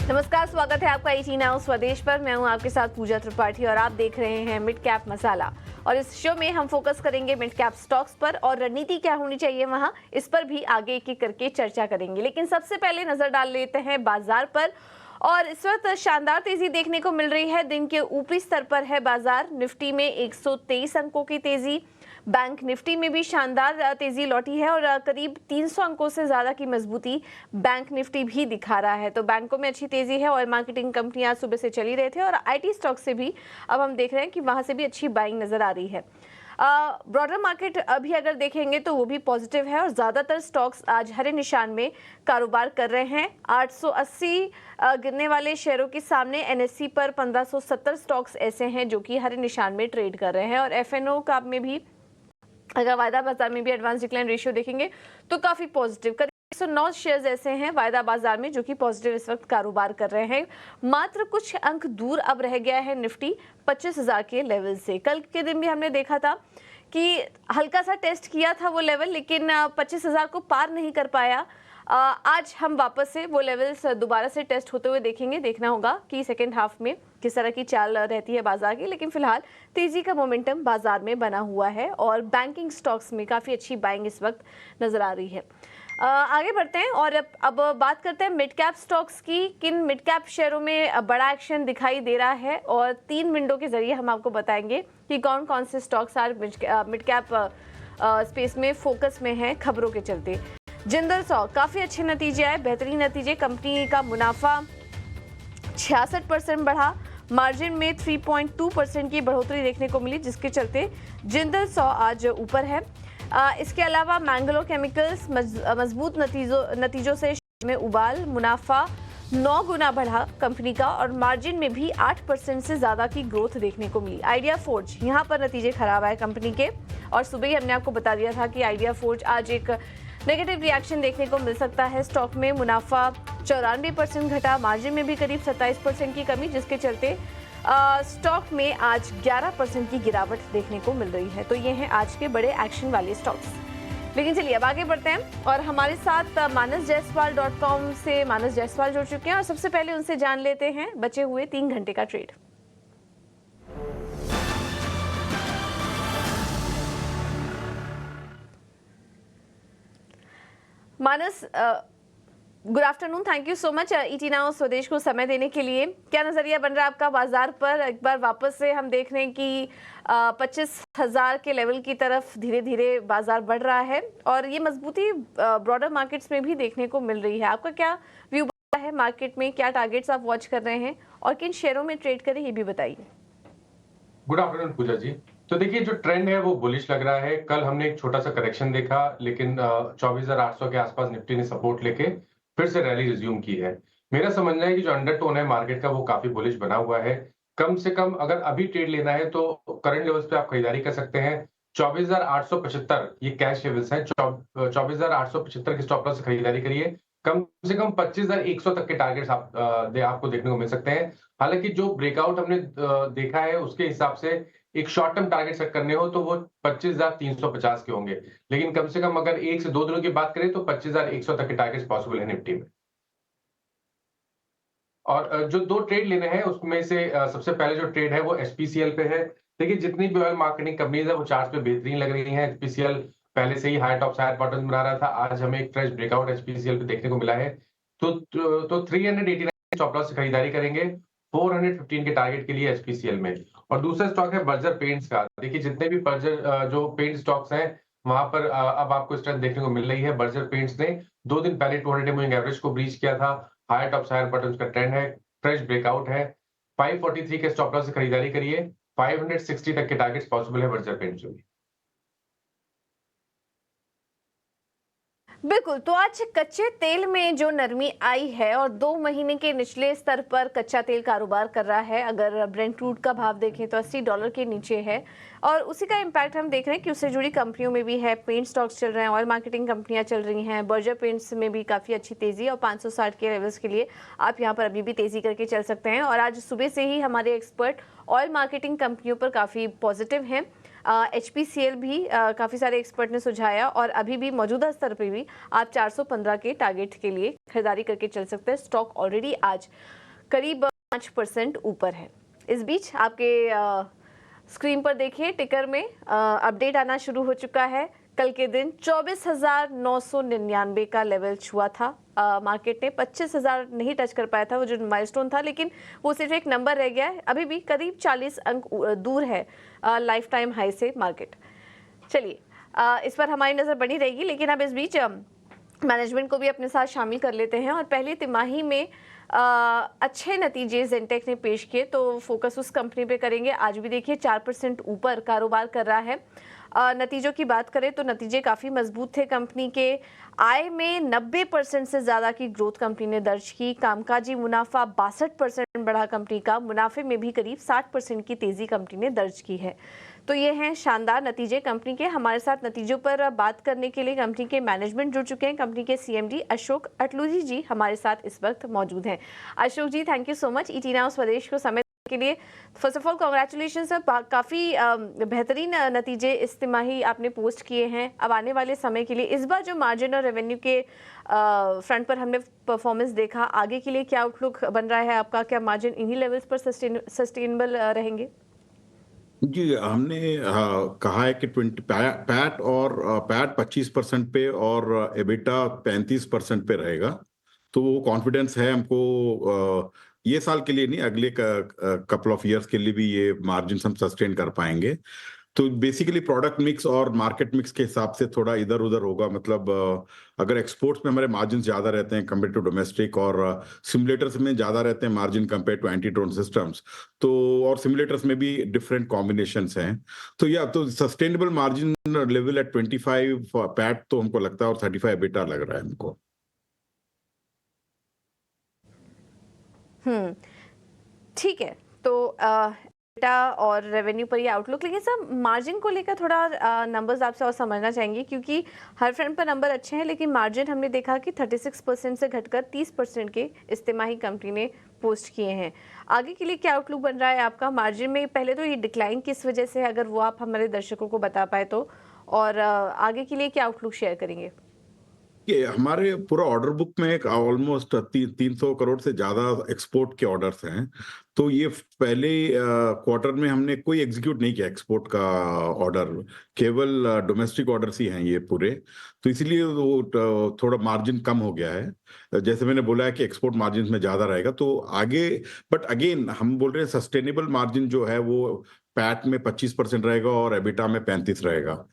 नमस्कार, स्वागत है आपका ET नाउ स्वदेश पर। मैं हूं आपके साथ पूजा त्रिपाठी और आप देख रहे हैं मिड कैप मसाला। और इस शो में हम फोकस करेंगे मिड कैप स्टॉक्स पर और रणनीति क्या होनी चाहिए वहां, इस पर भी आगे एक एक करके चर्चा करेंगे। लेकिन सबसे पहले नजर डाल लेते हैं बाजार पर। और इस वक्त शानदार तेजी देखने को मिल रही है। दिन के ऊपरी स्तर पर है बाजार। निफ्टी में 123 अंकों की तेजी, बैंक निफ्टी में भी शानदार तेजी लौटी है और करीब 300 अंकों से ज्यादा की मजबूती बैंक निफ्टी भी दिखा रहा है। तो बैंकों में अच्छी तेजी है। ऑयल मार्केटिंग कंपनियां सुबह से चली रहे थे और आईटी स्टॉक से भी अब हम देख रहे हैं कि वहां से भी अच्छी बाइंग नजर आ रही है। ब्रॉडर मार्केट अभी अगर देखेंगे तो वो भी पॉजिटिव है और ज्यादातर स्टॉक्स आज हरे निशान में कारोबार कर रहे हैं। 880 गिरने वाले शेयरों के सामने एनएससी पर 1570 स्टॉक्स ऐसे हैं जो कि हरे निशान में ट्रेड कर रहे हैं। और एफएनओ का में भी अगर वायदा बाजार में भी एडवांस डिक्लाइन रेशियो देखेंगे तो काफी पॉजिटिव, करीब 109 शेयर्स ऐसे हैं वायदा बाजार में जो कि पॉजिटिव इस वक्त कारोबार कर रहे हैं। मात्र कुछ अंक दूर अब रह गया है निफ्टी 25,000 के लेवल से। कल के दिन भी हमने देखा था कि हल्का सा टेस्ट किया था वो लेवल, लेकिन 25,000 को पार नहीं कर पाया। आज हम वापस से वो लेवल्स दोबारा से टेस्ट होते हुए देखेंगे। देखना होगा कि सेकेंड हाफ में किस तरह की चाल रहती है बाजार की। लेकिन फिलहाल तेजी का मोमेंटम बाजार में बना हुआ है और बैंकिंग स्टॉक्स में काफ़ी अच्छी बाइंग इस वक्त नजर आ रही है। आगे बढ़ते हैं और अब बात करते हैं मिड कैप स्टॉक्स की। किन मिड कैप शेयरों में बड़ा एक्शन दिखाई दे रहा है और 3 विंडो के जरिए हम आपको बताएंगे कि कौन कौन से स्टॉक्स आज मिड कैप स्पेस में फोकस में हैं खबरों के चलते। जिंदल सॉ काफ़ी अच्छे नतीजे आए, बेहतरीन नतीजे। कंपनी का मुनाफा 66% बढ़ा, मार्जिन में 3.2% की बढ़ोतरी देखने को मिली, जिसके चलते जिंदल सॉ आज ऊपर है। इसके अलावा मैंगलोर केमिकल्स मजबूत नतीजों से में उबाल, मुनाफा 9 गुना बढ़ा कंपनी का और मार्जिन में भी 8% से ज़्यादा की ग्रोथ देखने को मिली। आइडिया फोर्ज यहाँ पर नतीजे खराब आए कंपनी के और सुबह ही हमने आपको बता दिया था कि आइडिया फोर्ज आज एक नेगेटिव रिएक्शन देखने को मिल सकता है। स्टॉक में मुनाफा 94% घटा, मार्जिन में भी करीब 27% की कमी, जिसके चलते स्टॉक में आज 11% की गिरावट देखने को मिल रही है। तो ये हैं आज के बड़े एक्शन वाले स्टॉक्स। लेकिन चलिए अब आगे बढ़ते हैं और हमारे साथ manasjaiswal.com से मानस जायसवाल जुड़ चुके हैं और सबसे पहले उनसे जान लेते हैं बचे हुए 3 घंटे का trade. Manas, good afternoon, thank you so much ET now Swadesh को समय देने के लिए। क्या नजरिया बन रहा है आपका बाजार पर? एक बार वापस से हम देख रहे हैं कि 25,000 के लेवल की तरफ धीरे धीरे बाजार बढ़ रहा है और ये मजबूती ब्रॉडर मार्केट्स में भी देखने को मिल रही है। आपका क्या व्यू है मार्केट में? क्या टारगेट्स आप वॉच कर रहे हैं और किन शेयरों में ट्रेड करें, ये भी बताइए। गुड आफ्टरनून पूजा जी। तो देखिए, जो ट्रेंड है वो बुलिश लग रहा है। कल हमने एक छोटा सा करेक्शन देखा, लेकिन 24,800 के आसपास निफ्टी ने सपोर्ट लेके फिर से रैली रिज्यूम की है। मेरा समझना है कि जो अंडरटोन है मार्केट का वो काफी बुलिश बना हुआ है। कम से कम अगर अभी ट्रेड लेना है तो करंट लेवल्स पे आप खरीदारी कर सकते हैं। 24,875 ये कैश लेवल्स हैं। 24,875 के स्टॉप लॉस से खरीदारी करिए। कम से कम 25,100 तक के टारगेट्स आपको देखने को मिल सकते हैं। हालांकि जो ब्रेकआउट हमने देखा है उसके हिसाब से एक शॉर्ट टर्म टारगेट सेट करने हो तो वो 25,350 के होंगे। लेकिन कम से कम अगर 1 से 2 दिनों की बात करें तो 25,100 तक के टारगेट्स पॉसिबल है निफ्टी में। और जो 2 ट्रेड लेने हैं उसमें से सबसे पहले जो ट्रेड है वो एचपीसीएल पे है। देखिए, जितनी भी ऑयल मार्केटिंग कंपनीज है वो चार्ट्स पे बेहतरीन लग रही हैं। एचपीसीएल पहले से ही हाई टॉप हायर बॉटम बना रहा था। आज हमें एक फ्रेश ब्रेकआउट एचपीसीएल पे देखने को मिला है। तो 389 स्टॉप लॉस से खरीदारी करेंगे 415 के टारगेट के लिए एचपीसीएल में। और दूसरा स्टॉक है बर्जर पेंट्स का। देखिए, जितने भी बर्जर जो पेंट स्टॉक्स हैं वहां पर अब आपको स्ट्रेंथ देखने को मिल रही है। बर्जर पेंट्स ने 2 दिन पहले 200 मूविंग एवरेज को ब्रीच किया था। हायर टॉप हायर बॉटम्स का ट्रेंड है, फ्रेश ब्रेकआउट है। 543 के स्टॉप लॉस से खरीदारी करिए। 560 तक के टारगेट्स पॉसिबल है बर्जर पेंट्स में। बिल्कुल, तो आज कच्चे तेल में जो नरमी आई है और 2 महीने के निचले स्तर पर कच्चा तेल कारोबार कर रहा है। अगर ब्रेंट क्रूड का भाव देखें तो $80 के नीचे है और उसी का इम्पैक्ट हम देख रहे हैं कि उससे जुड़ी कंपनियों में भी है। पेंट स्टॉक्स चल रहे हैं, ऑयल मार्केटिंग कंपनियां चल रही हैं, बर्जर पेंट्स में भी काफ़ी अच्छी तेज़ी और 560 के लेवल्स के लिए आप यहाँ पर अभी भी तेज़ी करके चल सकते हैं। और आज सुबह से ही हमारे एक्सपर्ट ऑयल मार्केटिंग कंपनियों पर काफ़ी पॉजिटिव हैं। HPCL भी काफ़ी सारे एक्सपर्ट ने सुझाया और अभी भी मौजूदा स्तर पे भी आप 415 के टारगेट के लिए खरीदारी करके चल सकते हैं। स्टॉक ऑलरेडी आज करीब 5% ऊपर है। इस बीच आपके स्क्रीन पर देखिए टिकर में अपडेट आना शुरू हो चुका है। कल के दिन 24,999 का लेवल छुआ था। मार्केट ने 25,000 नहीं टच कर पाया था, वो जो माइलस्टोन था, लेकिन वो सिर्फ एक नंबर रह गया है। अभी भी करीब 40 अंक दूर है लाइफ टाइम हाई से मार्केट। चलिए इस पर हमारी नज़र बनी रहेगी, लेकिन अब इस बीच मैनेजमेंट को भी अपने साथ शामिल कर लेते हैं और पहली तिमाही में अच्छे नतीजे जेनटेक ने पेश किए, तो फोकस उस कंपनी पे करेंगे। आज भी देखिए 4% ऊपर कारोबार कर रहा है। नतीजों की बात करें तो नतीजे काफ़ी मजबूत थे कंपनी के। आय में 90% से ज़्यादा की ग्रोथ कंपनी ने दर्ज की। कामकाजी मुनाफा 62% बढ़ा कंपनी का। मुनाफे में भी करीब 60% की तेज़ी कंपनी ने दर्ज की है। तो ये हैं शानदार नतीजे कंपनी के। हमारे साथ नतीजों पर बात करने के लिए कंपनी के मैनेजमेंट जुड़ चुके हैं। कंपनी के CMD अशोक अटलूजी जी हमारे साथ इस वक्त मौजूद हैं। Ashok ji, thank you so much ET now Swadesh को समय के लिए। First of all congratulation sir, काफ़ी बेहतरीन नतीजे इस तिमाही आपने पोस्ट किए हैं। अब आने वाले समय के लिए इस बार जो मार्जिन और रेवेन्यू के फ्रंट पर हमने परफॉर्मेंस देखा, आगे के लिए क्या आउटलुक बन रहा है आपका? क्या मार्जिन इन्हीं लेवल्स पर सस्टेनेबल रहेंगे? जी, हमने कहा है कि पैट 25% पे और एबिटा 35% पे रहेगा। तो वो कॉन्फिडेंस है हमको, ये साल के लिए नहीं, अगले कपल ऑफ इयर्स के लिए भी ये मार्जिन हम सस्टेन कर पाएंगे। तो बेसिकली प्रोडक्ट मिक्स और मार्केट मिक्स के हिसाब से थोड़ा इधर उधर होगा। मतलब अगर एक्सपोर्ट्स में हमारे मार्जिन ज्यादा रहते हैं कंपेयर टू डोमेस्टिक, और सिमुलेटर्स में ज्यादा रहते हैं margin compare to anti drone systems, तो और सिमुलेटर्स में भी डिफरेंट कॉम्बिनेशंस हैं। तो या तो sustainable margin level at 25 PAT तो हमको लगता है, और 35 एबिटा लग रहा है हमको। ठीक है, तो डेटा और रेवेन्यू पर ये आउटलुक, लेकिन सर मार्जिन को लेकर थोड़ा नंबर्स आपसे और समझना चाहेंगे, क्योंकि हर फ्रंट पर नंबर अच्छे हैं, लेकिन मार्जिन हमने देखा कि 36% से घटकर 30% के इस्तेमाही कंपनी ने पोस्ट किए हैं। आगे के लिए क्या आउटलुक बन रहा है आपका मार्जिन में? पहले तो ये डिक्लाइन किस वजह से है, अगर वो आप हमारे दर्शकों को बता पाए तो, और आगे के लिए क्या आउटलुक शेयर करेंगे? ये हमारे पूरा ऑर्डर बुक में ऑलमोस्ट 300 करोड़ से ज्यादा एक्सपोर्ट के ऑर्डर्स हैं। तो ये पहले क्वार्टर में हमने कोई एग्जीक्यूट नहीं किया एक्सपोर्ट का ऑर्डर, केवल डोमेस्टिक ऑर्डर्स ही हैं ये पूरे। तो इसलिए वो थोड़ा मार्जिन कम हो गया है। जैसे मैंने बोला है कि एक्सपोर्ट मार्जिन में ज्यादा रहेगा तो आगे, बट अगेन हम बोल रहे हैं सस्टेनेबल मार्जिन जो है वो पैट में 25% रहेगा और एबिटा में 35 रहेगा।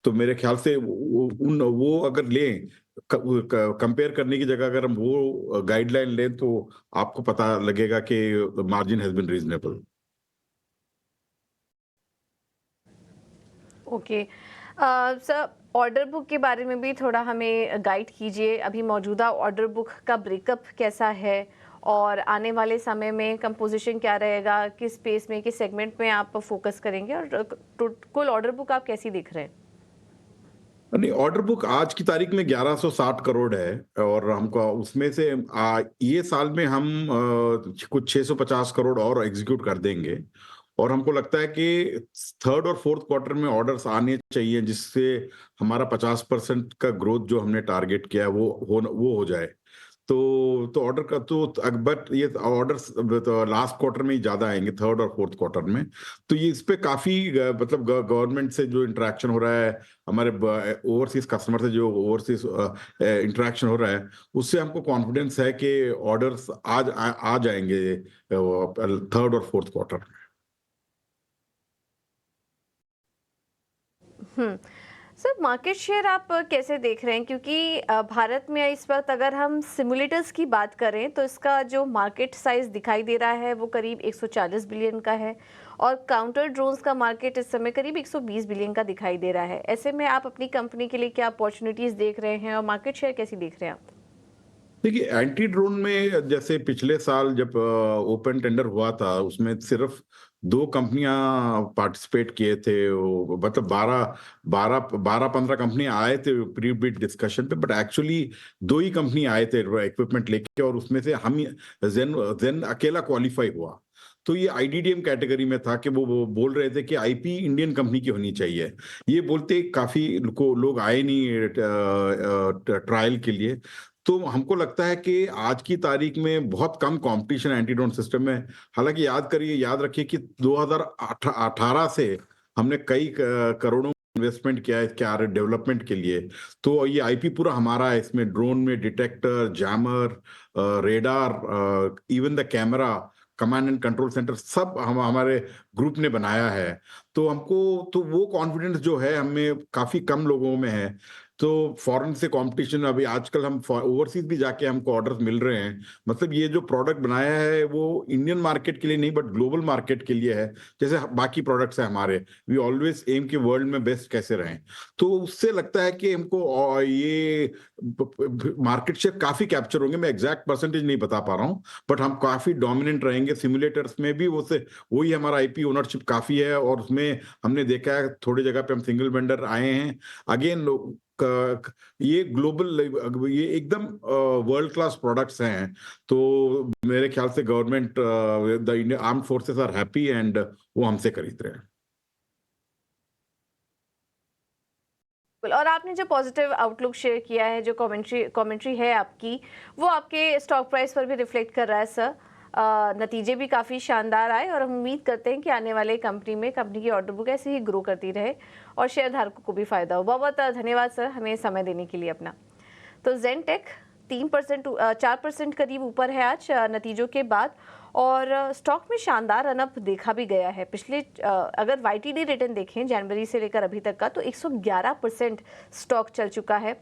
तो मेरे ख्याल से वो अगर लें, कंपेयर करने की जगह अगर हम वो गाइडलाइन लें, तो आपको पता लगेगा कि margin has been reasonable. Okay sir, order book के बारे में भी थोड़ा हमें गाइड कीजिए। अभी मौजूदा ऑर्डर बुक का ब्रेकअप कैसा है और आने वाले समय में कंपोजिशन क्या रहेगा, किस स्पेस में, किस सेगमेंट में आप फोकस करेंगे, और कुल ऑर्डर बुक आप कैसी देख रहे हैं? नहीं, ऑर्डर बुक आज की तारीख में 1160 करोड़ है, और हमको उसमें से ये साल में हम कुछ 650 करोड़ और एग्जीक्यूट कर देंगे। और हमको लगता है कि थर्ड और फोर्थ क्वार्टर में ऑर्डर्स आने चाहिए, जिससे हमारा 50% का ग्रोथ जो हमने टारगेट किया है वो हो जाए। तो ऑर्डर का तो, बट ये ऑर्डर्स तो लास्ट क्वार्टर में ही ज्यादा आएंगे, थर्ड और फोर्थ क्वार्टर में। तो ये इस पे काफी मतलब गवर्नमेंट से जो इंटरेक्शन हो रहा है, हमारे ओवरसीज कस्टमर से जो ओवरसीज इंटरेक्शन हो रहा है, उससे हमको कॉन्फिडेंस है कि ऑर्डर्स आज आ जाएंगे थर्ड और फोर्थ क्वार्टर में। सर, मार्केट शेयर आप कैसे देख रहे हैं? क्योंकि भारत में इस वक्त अगर हम सिमुलेटर्स की बात करें तो इसका जो मार्केट साइज दिखाई दे रहा है वो करीब 140 बिलियन का है, और काउंटर ड्रोन्स का मार्केट इस समय करीब 120 बिलियन का दिखाई दे रहा है। ऐसे में आप अपनी कंपनी के लिए क्या अपॉर्चुनिटीज देख रहे हैं और मार्केट शेयर कैसी देख रहे हैं आप? देखिए, एंटी ड्रोन में जैसे पिछले साल जब ओपन टेंडर हुआ था, उसमें सिर्फ 2 कंपनियां पार्टिसिपेट किए थे। मतलब 12-15 कंपनियां आए थे प्री बिड डिस्कशन पे, बट एक्चुअली 2 ही कंपनी आए थे इक्विपमेंट लेके, और उसमें से हम जेन अकेला क्वालिफाई हुआ। तो ये आईडीडीएम कैटेगरी में था कि वो बोल रहे थे कि आईपी इंडियन कंपनी की होनी चाहिए। ये बोलते काफी लोग आए नहीं ट्रायल के लिए। तो हमको लगता है कि आज की तारीख में बहुत कम कंपटीशन एंटी ड्रोन सिस्टम में। हालांकि याद रखिए कि 2018 से हमने कई करोड़ों इन्वेस्टमेंट किया है क्या डेवलपमेंट के लिए। तो ये आईपी पूरा हमारा है। इसमें ड्रोन में detector, jammer, radar, even the camera, command and control centre सब हमारे ग्रुप ने बनाया है। तो हमको तो वो कॉन्फिडेंस जो है हमें काफी कम लोगों में है। तो फॉरेन से कंपटीशन अभी आजकल हम ओवरसीज भी जाके हमको ऑर्डर्स मिल रहे हैं। मतलब ये जो प्रोडक्ट बनाया है वो इंडियन मार्केट के लिए नहीं बट ग्लोबल मार्केट के लिए है। जैसे बाकी प्रोडक्ट्स है हमारे, वी ऑलवेज एम कि वर्ल्ड में बेस्ट कैसे रहें। तो उससे लगता है कि हमको ये मार्केट शेयर काफी कैप्चर होंगे। मैं एग्जैक्ट परसेंटेज नहीं बता पा रहा हूँ बट हम काफी डोमिनेंट रहेंगे। सिमुलेटर्स में भी वही हमारा आईपी ओनरशिप काफी है और उसमें हमने देखा है थोड़ी जगह पे हम सिंगल वेंडर आए हैं। अगेन ये ग्लोबल, ये एकदम वर्ल्ड क्लास प्रोडक्ट्स हैं। तो मेरे ख्याल से government, the Indian arm forces are happy and वो हमसे खरीद रहे हैं। और आपने जो पॉजिटिव आउटलुक शेयर किया है, जो कमेंट्री है आपकी, वो आपके स्टॉक प्राइस पर भी रिफ्लेक्ट कर रहा है सर। नतीजे भी काफ़ी शानदार आए और हम उम्मीद करते हैं कि आने वाले कंपनी की ऑर्डर बुक ऐसे ही ग्रो करती रहे और शेयर धारकों को भी फायदा हो। बहुत बहुत धन्यवाद सर हमें समय देने के लिए अपना। तो ज़ेनटेक 4% करीब ऊपर है आज नतीजों के बाद और स्टॉक में शानदार रनअप देखा भी गया है। पिछले अगर वाईटीडी रिटर्न देखें जनवरी से लेकर अभी तक का तो 111% स्टॉक चल चुका है।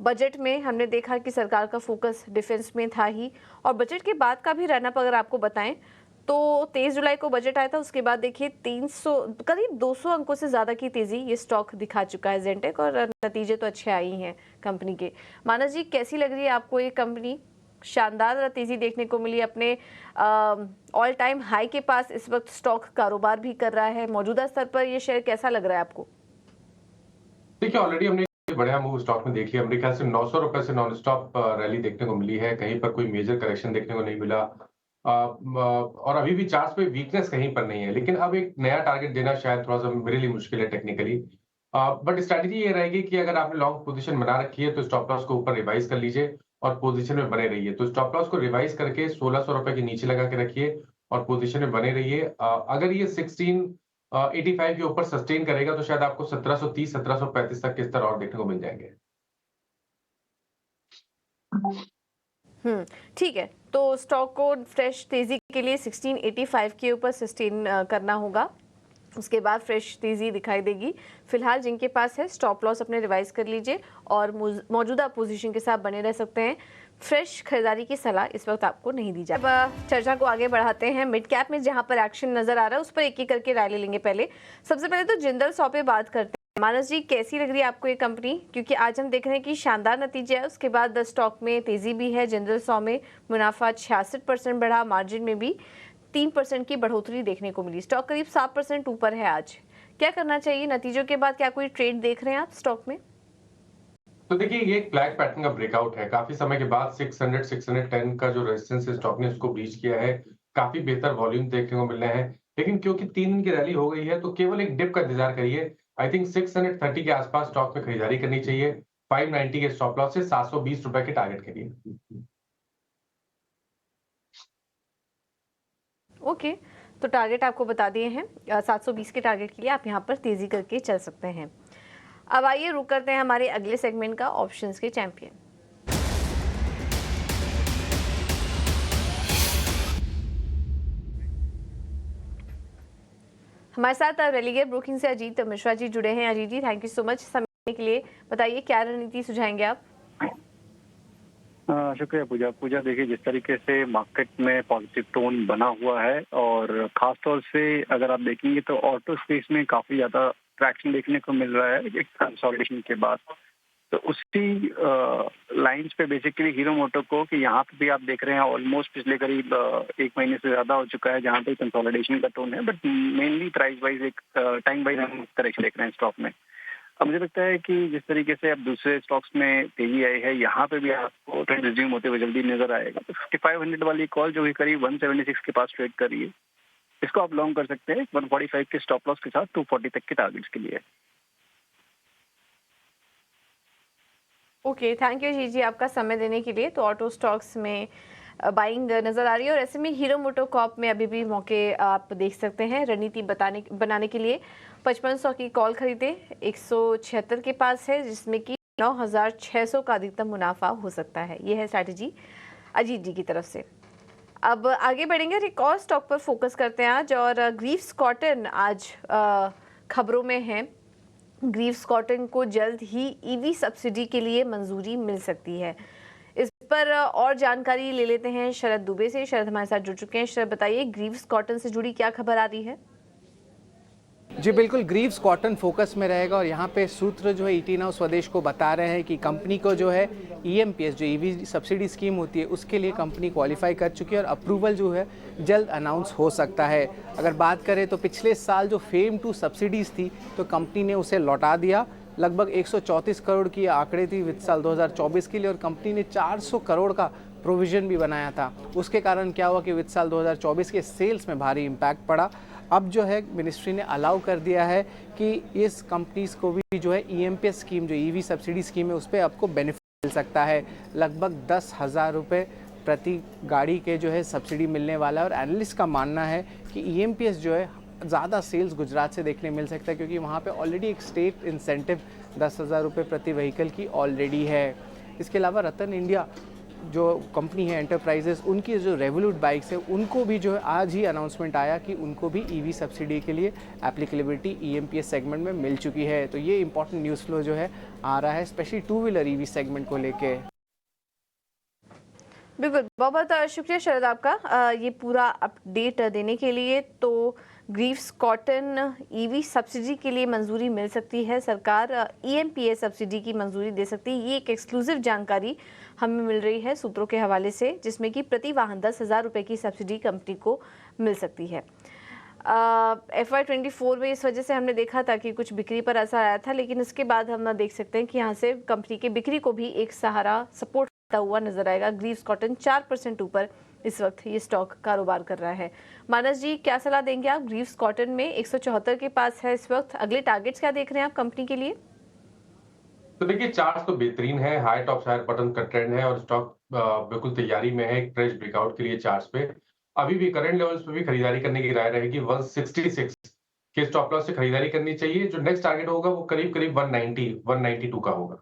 बजट में हमने देखा कि सरकार का फोकस डिफेंस में था ही और बजट के बाद का भी रनअप अगर आपको बताएं तो 23 जुलाई को बजट आया था, उसके बाद देखिए 300 करीब 200 अंकों से ज़्यादा की तेज़ी ये स्टॉक दिखा चुका है ज़ेनटेक और नतीजे तो अच्छे आई हैं कंपनी के। मानस जी कैसी लग रही है आपको ये कंपनी? शानदार तेज़ी देखने को मिली, अपने ऑल टाइम हाई के पास इस वक्त स्टॉक कारोबार भी कर रहा है। मौजूदा स्तर पर ये शेयर कैसा लग रहा है आपको? देखिए ऑलरेडी हमने बढ़िया मूव स्टॉक में देख लिया। मेरे ख्याल से 900 रुपए से नॉन स्टॉप रैली देखने को मिली है, कहीं पर कोई मेजर करेक्शन देखने को नहीं मिला। और अभी भी चार्ट्स पे वीकनेस कहीं पर नहीं है, लेकिन अब एक नया टारगेट देना शायद थोड़ा सा मेरे लिए मुश्किल है टेक्निकली। बट स्ट्रैटेजी ये रहेगी कि अगर आपने लॉन्ग पोजीशन बना रखी है तो स्टॉप लॉस को ऊपर रिवाइज कर लीजिए और पोजीशन में बने रहिए। तो स्टॉप लॉस को रिवाइज करके 1600 रुपए के नीचे लगा के रखिए और पोजीशन में बने रहिए। अगर ये 1685 के ऊपर सस्टेन करेगा तो शायद आपको 1730 1735 तक के स्तर और देखने को मिल जाएंगे। ठीक है, तो स्टॉक को फ्रेश तेजी के लिए 1685 के ऊपर सस्टेन करना होगा, उसके बाद फ्रेश तेजी दिखाई देगी। फिलहाल जिनके पास है स्टॉप लॉस अपने रिवाइज कर लीजिए और मौजूदा पोजीशन के साथ बने रह सकते हैं। फ्रेश खरीदारी की सलाह इस वक्त आपको नहीं दी जाए। अब चर्चा को आगे बढ़ाते हैं। मिड कैप में जहां पर एक्शन नजर आ रहा है उस पर एक एक करके राय ले लेंगे। सबसे पहले तो जिंदल सॉ पे बात करते हैं। मानस जी कैसी लग रही है आपको ये कंपनी? क्योंकि आज हम देख रहे हैं कि शानदार नतीजे है, उसके बाद स्टॉक में तेजी भी है। जिंदल सॉ में मुनाफा 66% बढ़ा, मार्जिन में भी 3% की बढ़ोतरी देखने को मिली। स्टॉक करीब 7% ऊपर है आज। क्या करना चाहिए नतीजों के बाद? क्या कोई ट्रेड देख रहे हैं आप स्टॉक में? तो देखिए ये एक फ्लैग पैटर्न का ब्रेकआउट है। काफी समय के बाद 600 610 का जो रेजिस्टेंस है स्टॉक ने उसको ब्रीच किया है। काफी बेहतर वॉल्यूम देखने को मिल रहे हैं, लेकिन क्योंकि 3 दिन की रैली हो गई है तो केवल एक डिप का इंतजार करिए। आई थिंक 630 के आसपास स्टॉक में खरीदारी करनी चाहिए। 590 के स्टॉप लॉस से 720 रुपए के टारगेट के लिए। ओके, तो टारगेट आपको बता दिए हैं। 720 के टारगेट के लिए आप यहाँ पर तेजी करके चल सकते हैं। अब आइए रुक करते हैं हमारे अगले सेगमेंट का, ऑप्शंस के चैंपियन। हमारे साथ रेलिगेयर ब्रोकिंग से अजीत मिश्रा जी जुड़े हैं। अजीत जी थैंक यू सो मच समय के लिए। बताइए क्या रणनीति सुझाएंगे आप? शुक्रिया पूजा। देखिए जिस तरीके से मार्केट में पॉजिटिव टोन बना हुआ है और खास तौर से अगर आप देखेंगे तो ऑटो स्पेस में काफी ज्यादा ट्रैक्शन देखने को मिल रहा है एक कंसोलिडेशन के बाद। तो उसी लाइंस पे बेसिकली हीरो मोटो को कि यहाँ पे भी आप देख रहे हैं ऑलमोस्ट पिछले करीब 1 महीने से ज्यादा हो चुका है जहाँ पे कंसोलिडेशन का टोन है, बट मेनली प्राइस वाइज एक टाइम वाइज हम करेक्शन देख रहे हैं स्टॉक में। अब मुझे लगता है कि जिस तरीके से अब दूसरे स्टॉक्स में तेजी आई है, यहाँ पे भी आपको ट्रेंड रिज्यूम होते हुए जल्दी नजर आएगा। तो 5500 वाली कॉल जो कि करीब 176 के पास ट्रेड कर रही है, इसको आप लॉन्ग कर सकते हैं 145 के स्टॉप लॉस के साथ 240 तक के टारगेट्स के लिए। ओके, थैंक यू जी आपका समय देने के लिए। तो ऑटो स्टॉक्स में बाइंग नज़र आ रही है और ऐसे में हीरो मोटोकॉर्प में अभी भी मौके आप देख सकते हैं। रणनीति बनाने के लिए 5500 की कॉल खरीदे, 176 के पास है जिसमें कि 9600 का अधिकतम मुनाफा हो सकता है। ये है स्ट्रैटेजी अजीत जी की तरफ से। अब आगे बढ़ेंगे और एक और स्टॉक पर फोकस करते हैं आज, और ग्रीव्स कॉटन आज खबरों में है। ग्रीव्स कॉटन को जल्द ही ईवी सब्सिडी के लिए मंजूरी मिल सकती है। इस पर और जानकारी ले लेते हैं शरद दुबे से। शरद हमारे साथ जुड़ चुके हैं। शरद बताइए, ग्रीव्स कॉटन से जुड़ी क्या खबर आ रही है? जी बिल्कुल, ग्रीव्स कॉटन फोकस में रहेगा और यहाँ पे सूत्र जो है ईटी नाउ स्वदेश को बता रहे हैं कि कंपनी को जो है ईएमपीएस जो ईवी सब्सिडी स्कीम होती है उसके लिए कंपनी क्वालिफाई कर चुकी है और अप्रूवल जो है जल्द अनाउंस हो सकता है। अगर बात करें तो पिछले साल जो फेम 2 सब्सिडीज़ थी तो कंपनी ने उसे लौटा दिया। लगभग 134 करोड़ की आंकड़े थी वित्त साल 2024 के लिए और कंपनी ने 400 करोड़ का प्रोविज़न भी बनाया था। उसके कारण क्या हुआ कि वित्त साल 2024 के सेल्स में भारी इम्पैक्ट पड़ा। अब जो है मिनिस्ट्री ने अलाउ कर दिया है कि इस कंपनीज़ को भी जो है ईएमपीएस स्कीम जो ईवी सब्सिडी स्कीम है उस पर आपको बेनिफिट मिल सकता है। लगभग 10,000 रुपये प्रति गाड़ी के जो है सब्सिडी मिलने वाला है और एनालिस्ट का मानना है कि ईएमपीएस जो है ज़्यादा सेल्स गुजरात से देखने मिल सकता है क्योंकि वहाँ पे ऑलरेडी एक स्टेट इंसेंटिव 10,000 रुपये प्रति व्हीकल की ऑलरेडी है। इसके अलावा रतन इंडिया जो कंपनी है एंटरप्राइजेस, उनकी जो रेवोल्यूट बाइक्स है उनको भी जो है आज ही अनाउंसमेंट आया कि उनको भी ईवी सब्सिडी के लिए एप्लीकेबिलिटी ईएमपीएस सेगमेंट में मिल चुकी है। तो ये इंपॉर्टेंट न्यूज़ फ्लो जो है आ रहा है स्पेशली 2 व्हीलर ईवी सेगमेंट को लेके। बिल्कुल, बहुत बहुत शुक्रिया शरद आपका ये पूरा अपडेट देने के लिए। तो ग्रीव्स कॉटन ईवी सब्सिडी के लिए मंजूरी मिल सकती है, सरकार ईएमपीएस सब्सिडी की मंजूरी दे सकती है। ये एक एक्सक्लूसिव जानकारी हमें मिल रही है सूत्रों के हवाले से, जिसमें कि प्रति वाहन 10,000 रुपये की सब्सिडी कंपनी को मिल सकती है। FY24 में इस वजह से हमने देखा था कि कुछ बिक्री पर असर आया था, लेकिन इसके बाद हम देख सकते हैं कि यहाँ से कंपनी की बिक्री को भी एक सहारा सपोर्ट हुआ नजर आएगा। ग्रीव्स कॉटन 4% ऊपर इस वक्त ये स्टॉक कारोबार कर रहा है। मानस जी, क्या सलाह देंगे आप? ग्रीव्स कॉटन में 174 के पास है इस वक्त, अगले टारगेट्स क्या देख रहे हैं आप कंपनी के लिए? तो देखिए, चार्ट तो बेहतरीन है, हाई टॉप हायर बटन का ट्रेंड है और स्टॉक बिल्कुल तैयारी में है एक फ्रेश ब्रेकआउट के लिए। चार्ट्स पे अभी भी करंट लेवल्स पे भी खरीदारी करने की राय रहेगी। 166 के स्टॉप लॉस से खरीदारी करनी चाहिए। जो नेक्स्ट टारगेट होगा वो करीब करीब 192 का होगा।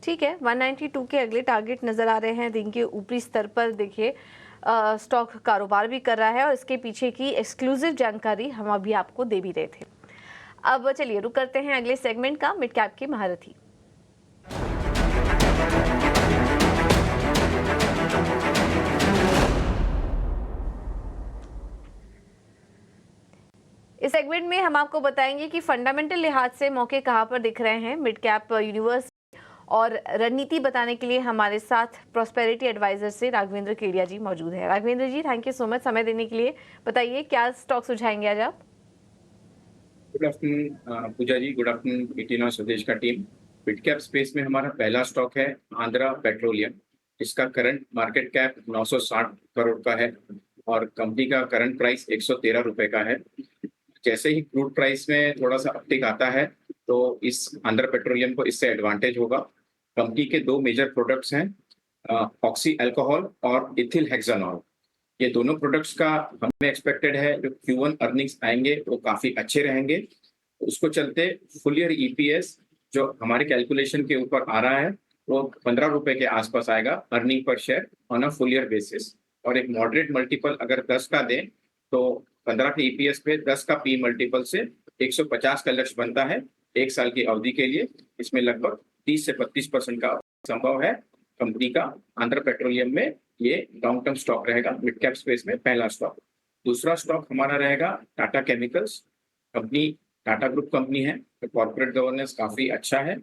ठीक है, 192 के अगले टारगेट नजर आ रहे हैं। दिन के ऊपरी स्तर पर देखिए स्टॉक कारोबार भी कर रहा है और इसके पीछे की एक्सक्लूसिव जानकारी हम अभी आपको दे भी रहे थे। अब चलिए रुक करते हैं अगले सेगमेंट का, मिड कैप के महारथी। इस सेगमेंट में हम आपको बताएंगे कि फंडामेंटल लिहाज से मौके कहां पर दिख रहे हैं मिड कैप यूनिवर्स, और रणनीति बताने के लिए हमारे साथ प्रॉस्पेरिटी एडवाइजर से राघवेंद्र केडिया जी मौजूद है। राघवेंद्र जी, थैंक यू सो मच समय देने के लिए। बताइए क्या स्टॉक सुझाएंगे आज आप? गुड आफ्टरनून पूजा जी, गुड आफ्टरनून ईटी नाउ स्वदेश का टीम। मिड कैप स्पेस में हमारा पहला स्टॉक है आंध्रा पेट्रोलियम। इसका करंट मार्केट कैप 960 करोड़ का है और कंपनी का करंट प्राइस 113 रुपए का है। जैसे ही क्रूड प्राइस में थोड़ा सा अपटिक आता है तो इस आंध्रा पेट्रोलियम को इससे एडवांटेज होगा। कंपनी के 2 मेजर प्रोडक्ट्स हैं, ऑक्सी अल्कोहल और इथिल हेक्सानॉल। ये दोनों प्रोडक्ट्स का हमें एक्सपेक्टेड है जो Q1 अर्निंग्स आएंगे वो काफी अच्छे रहेंगे। उसको चलते फुल ईयर ईपीएस जो हमारे कैलकुलेशन के ऊपर आ रहा है वो 15 रुपए के आसपास आएगा earning per share on a full year basis. और एक मॉडरेट मल्टीपल अगर 10 का दें तो 15 के ईपीएस पे 10 का पी मल्टीपल से 150 का लक्ष्य बनता है 1 साल की अवधि के लिए। इसमें लगभग 30 से 32% का संभव है। कंपनी का आंध्र पेट्रोलियम में ये लॉन्ग टर्म स्टॉक रहेगा मिड कैप स्पेस में पहला स्टॉक। दूसरा स्टॉक हमारा रहेगा Tata chemicals. Company Tata group company है तो कॉर्पोरेट गवर्नेंस काफी अच्छा है।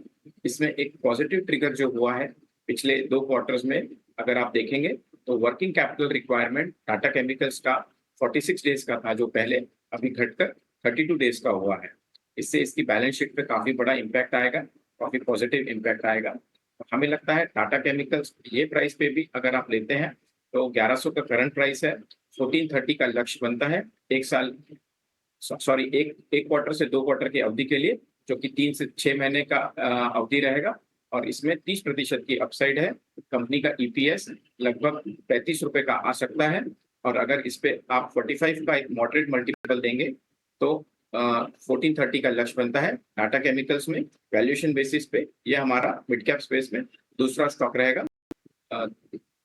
इसमें एक पॉजिटिव ट्रिगर जो हुआ है पिछले 2 क्वार्टर्स में अगर आप देखेंगे तो working capital requirement Tata chemicals का 46 डेज का था जो पहले, अभी घटकर 32 डेज का हुआ है। इससे इसकी बैलेंस शीट पे काफी बड़ा इम्पैक्ट आएगा, काफी पॉजिटिव इम्पैक्ट आएगा। हमें लगता है टाटा केमिकल्स ये प्राइस पे भी अगर आप लेते हैं तो 1100 का करंट प्राइस है, 1430 का लक्ष्य बनता है एक साल, सॉरी एक क्वार्टर से 2 क्वार्टर की अवधि के लिए, जो कि 3 से 6 महीने का अवधि रहेगा। और इसमें 30% की अपसाइड है। कंपनी का ईपीएस लगभग 35 रुपए का आ सकता है। और अगर इस पे आप 45 का एक मॉडरेट मल्टीपल देंगे तो 1430 का लक्ष्य बनता है। टाटा केमिकल्स में वैल्यूएशन बेसिस पे यह हमारा मिड कैप स्पेस में दूसरा स्टॉक रहेगा।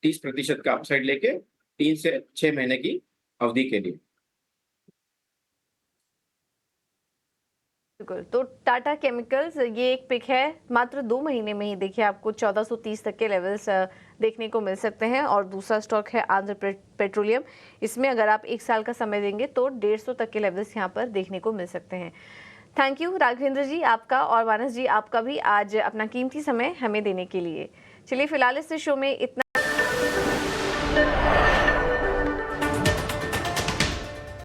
30% का अपसाइड लेके 3 से 6 महीने की अवधि के लिए। बिल्कुल, तो टाटा केमिकल्स ये एक पिक है, मात्र 2 महीने में ही देखिए आपको 1430 तक के लेवल्स देखने को मिल सकते हैं। और दूसरा स्टॉक है आंध्र पेट्रोलियम, इसमें अगर आप 1 साल का समय देंगे तो 150 तक के लेवल्स यहाँ पर देखने को मिल सकते हैं। थैंक यू राघवेंद्र जी आपका, और मानस जी आपका भी आज अपना कीमती समय हमें देने के लिए। चलिए फिलहाल इस शो में इतना